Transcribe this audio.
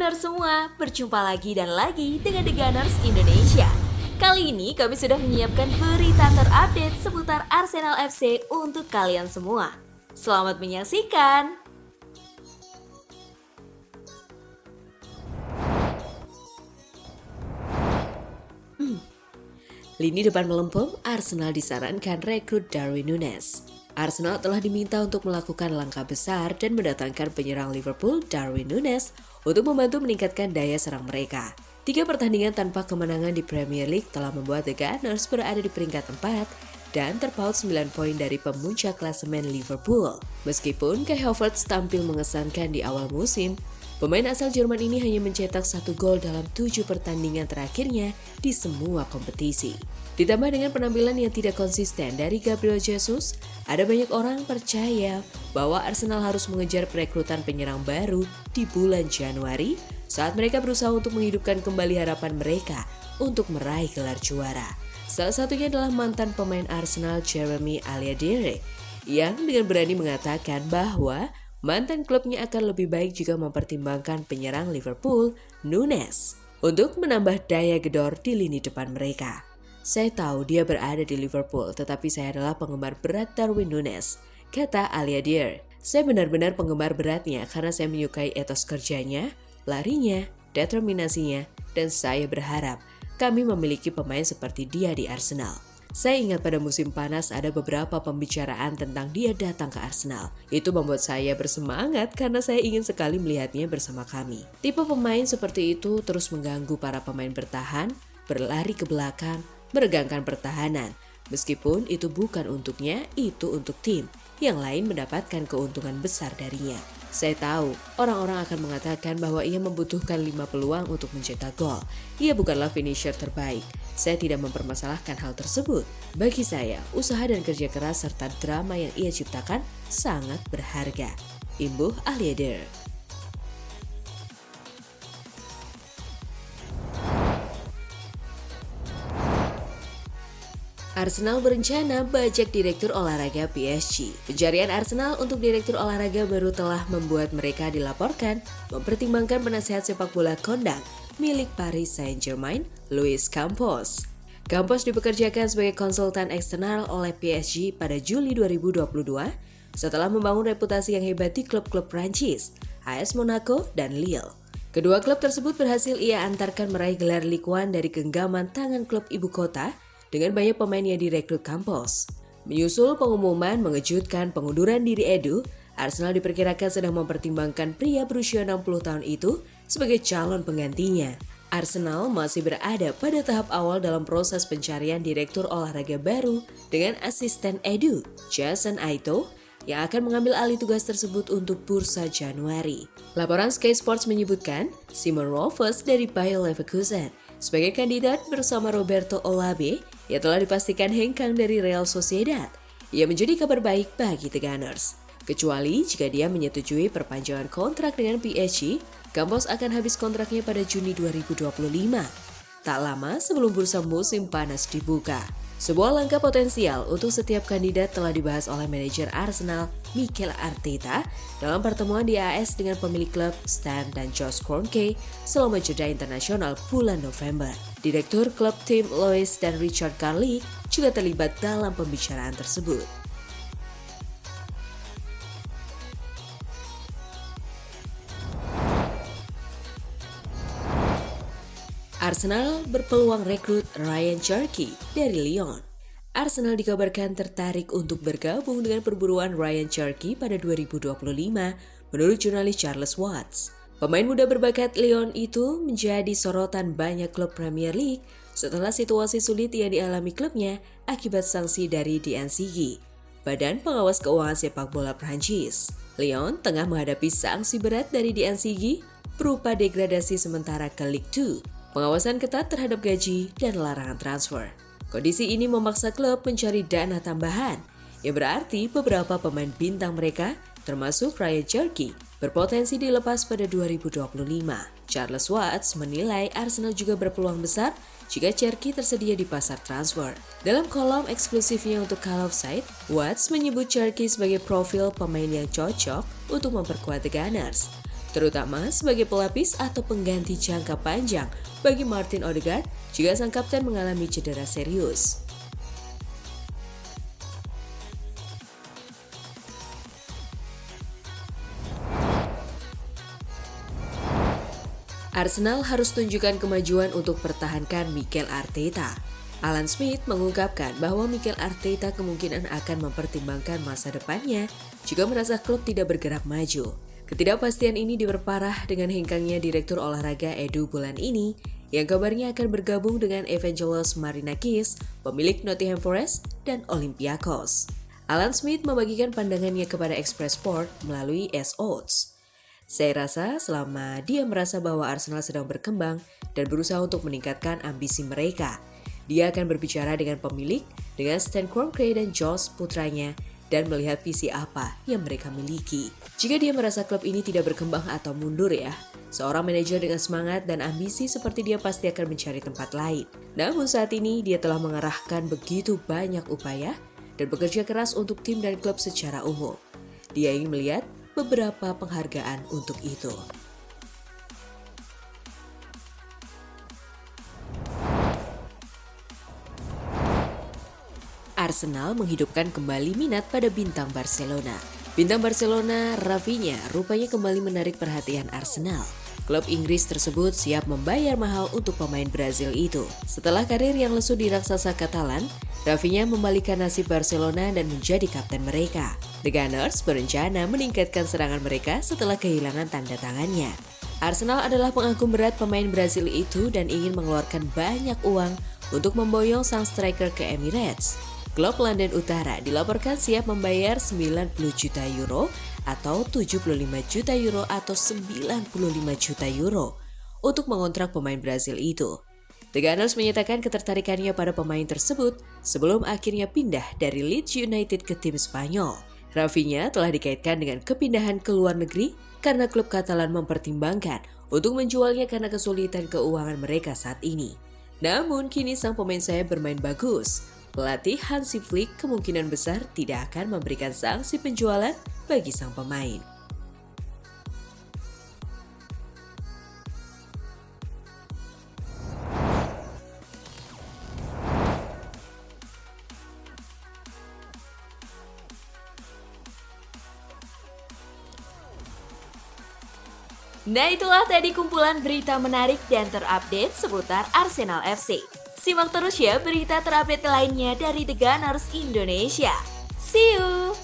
Gunners semua, berjumpa lagi dan lagi dengan The Gunners Indonesia. Kali ini kami sudah menyiapkan berita terupdate seputar Arsenal FC untuk kalian semua. Selamat menyaksikan! Lini depan melempem, Arsenal disarankan rekrut Darwin Núñez. Arsenal telah diminta untuk melakukan langkah besar dan mendatangkan penyerang Liverpool Darwin Núñez untuk membantu meningkatkan daya serang mereka. 3 pertandingan tanpa kemenangan di Premier League telah membuat The Gunners berada di peringkat 4 dan terpaut 9 poin dari pemuncak klasemen Liverpool. Meskipun Kai Havertz tampil mengesankan di awal musim, pemain asal Jerman ini hanya mencetak 1 gol dalam 7 pertandingan terakhirnya di semua kompetisi. Ditambah dengan penampilan yang tidak konsisten dari Gabriel Jesus, ada banyak orang percaya bahwa Arsenal harus mengejar perekrutan penyerang baru di bulan Januari saat mereka berusaha untuk menghidupkan kembali harapan mereka untuk meraih gelar juara. Salah satunya adalah mantan pemain Arsenal Jeremy Aliadiere yang dengan berani mengatakan bahwa mantan klubnya akan lebih baik jika mempertimbangkan penyerang Liverpool, Núñez, untuk menambah daya gedor di lini depan mereka. Saya tahu dia berada di Liverpool, tetapi saya adalah penggemar berat Darwin Núñez, kata Aliadiere. Saya benar-benar penggemar beratnya karena saya menyukai etos kerjanya, larinya, determinasinya, dan saya berharap kami memiliki pemain seperti dia di Arsenal. Saya ingat pada musim panas ada beberapa pembicaraan tentang dia datang ke Arsenal. Itu membuat saya bersemangat karena saya ingin sekali melihatnya bersama kami. Tipe pemain seperti itu terus mengganggu para pemain bertahan, berlari ke belakang, meregangkan pertahanan. Meskipun itu bukan untuknya, itu untuk tim. Yang lain mendapatkan keuntungan besar darinya. Saya tahu, orang-orang akan mengatakan bahwa ia membutuhkan 5 peluang untuk mencetak gol. Ia bukanlah finisher terbaik. Saya tidak mempermasalahkan hal tersebut. Bagi saya, usaha dan kerja keras serta drama yang ia ciptakan sangat berharga. Imbuh Aliadiere. Arsenal berencana bajak direktur olahraga PSG. Pencarian Arsenal untuk direktur olahraga baru telah membuat mereka dilaporkan mempertimbangkan penasehat sepak bola kondang milik Paris Saint-Germain, Luis Campos. Campos dipekerjakan sebagai konsultan eksternal oleh PSG pada Juli 2022 setelah membangun reputasi yang hebat di klub-klub Prancis, AS Monaco, dan Lille. Kedua klub tersebut berhasil ia antarkan meraih gelar Ligue 1 dari genggaman tangan klub ibu kota dengan banyak pemain yang direkrut Campos. Menyusul pengumuman mengejutkan pengunduran diri Edu, Arsenal diperkirakan sedang mempertimbangkan pria berusia 60 tahun itu sebagai calon penggantinya. Arsenal masih berada pada tahap awal dalam proses pencarian direktur olahraga baru dengan asisten Edu, Jason Aito, yang akan mengambil alih tugas tersebut untuk bursa Januari. Laporan Sky Sports menyebutkan Simon Rolfes dari Bayer Leverkusen sebagai kandidat bersama Roberto Olabe yang telah dipastikan hengkang dari Real Sociedad. Ia menjadi kabar baik bagi The Gunners. Kecuali jika dia menyetujui perpanjangan kontrak dengan PSG, Campos akan habis kontraknya pada Juni 2025. Tak lama sebelum bursa musim panas dibuka. Sebuah langkah potensial untuk setiap kandidat telah dibahas oleh manajer Arsenal, Mikel Arteta, dalam pertemuan di AS dengan pemilik klub Stan dan Josh Kroenke selama jeda internasional bulan November. Direktur klub tim Lois dan Richard Carlick juga terlibat dalam pembicaraan tersebut. Arsenal berpeluang rekrut Ryan Cherki dari Lyon. Arsenal dikabarkan tertarik untuk bergabung dengan perburuan Ryan Cherki pada 2025 menurut jurnalis Charles Watts. Pemain muda berbakat Lyon itu menjadi sorotan banyak klub Premier League setelah situasi sulit yang dialami klubnya akibat sanksi dari DNCG, Badan Pengawas Keuangan Sepak Bola Prancis. Lyon tengah menghadapi sanksi berat dari DNCG berupa degradasi sementara ke Ligue 2. Pengawasan ketat terhadap gaji dan larangan transfer. Kondisi ini memaksa klub mencari dana tambahan, yang berarti beberapa pemain bintang mereka, termasuk Ryan Cherki, berpotensi dilepas pada 2025. Charles Watts menilai Arsenal juga berpeluang besar jika Cherki tersedia di pasar transfer. Dalam kolom eksklusifnya untuk Call Offside, Watts menyebut Cherki sebagai profil pemain yang cocok untuk memperkuat The Gunners. terutama sebagai pelapis atau pengganti jangka panjang bagi Martin Odegaard jika sang kapten mengalami cedera serius. Arsenal harus tunjukkan kemajuan untuk pertahankan Mikel Arteta. Alan Smith mengungkapkan bahwa Mikel Arteta kemungkinan akan mempertimbangkan masa depannya jika merasa klub tidak bergerak maju. Ketidakpastian ini diperparah dengan hengkangnya Direktur Olahraga Edu bulan ini yang kabarnya akan bergabung dengan Evangelos Marinakis, pemilik Nottingham Forest dan Olympiakos. Alan Smith membagikan pandangannya kepada Express Sport melalui S-Odds. Saya rasa selama dia merasa bahwa Arsenal sedang berkembang dan berusaha untuk meningkatkan ambisi mereka, dia akan berbicara dengan pemilik, dengan Stan Kroenke dan Josh putranya, dan melihat visi apa yang mereka miliki. Jika dia merasa klub ini tidak berkembang atau mundur ya, seorang manajer dengan semangat dan ambisi seperti dia pasti akan mencari tempat lain. Namun saat ini dia telah mengerahkan begitu banyak upaya dan bekerja keras untuk tim dan klub secara umum. Dia ingin melihat beberapa penghargaan untuk itu. Arsenal menghidupkan kembali minat pada bintang Barcelona. Bintang Barcelona, Rafinha, rupanya kembali menarik perhatian Arsenal. Klub Inggris tersebut siap membayar mahal untuk pemain Brazil itu. Setelah karir yang lesu di raksasa Katalan, Rafinha membalikan nasib Barcelona dan menjadi kapten mereka. The Gunners berencana meningkatkan serangan mereka setelah kehilangan tanda tangannya. Arsenal adalah pengagum berat pemain Brazil itu dan ingin mengeluarkan banyak uang untuk memboyong sang striker ke Emirates. Klub London Utara dilaporkan siap membayar 90 juta euro atau 75 juta euro atau 95 juta euro untuk mengontrak pemain Brazil itu. The Gunners menyatakan ketertarikannya pada pemain tersebut sebelum akhirnya pindah dari Leeds United ke tim Spanyol. Rafinha telah dikaitkan dengan kepindahan ke luar negeri karena klub Katalan mempertimbangkan untuk menjualnya karena kesulitan keuangan mereka saat ini. Namun kini sang pemain sayap bermain bagus. Pelatih Hansi Flick kemungkinan besar tidak akan memberikan sanksi penjualan bagi sang pemain. Nah itulah tadi kumpulan berita menarik dan terupdate seputar Arsenal FC. Simak terus ya berita terupdate lainnya dari The Gunners Indonesia. See you!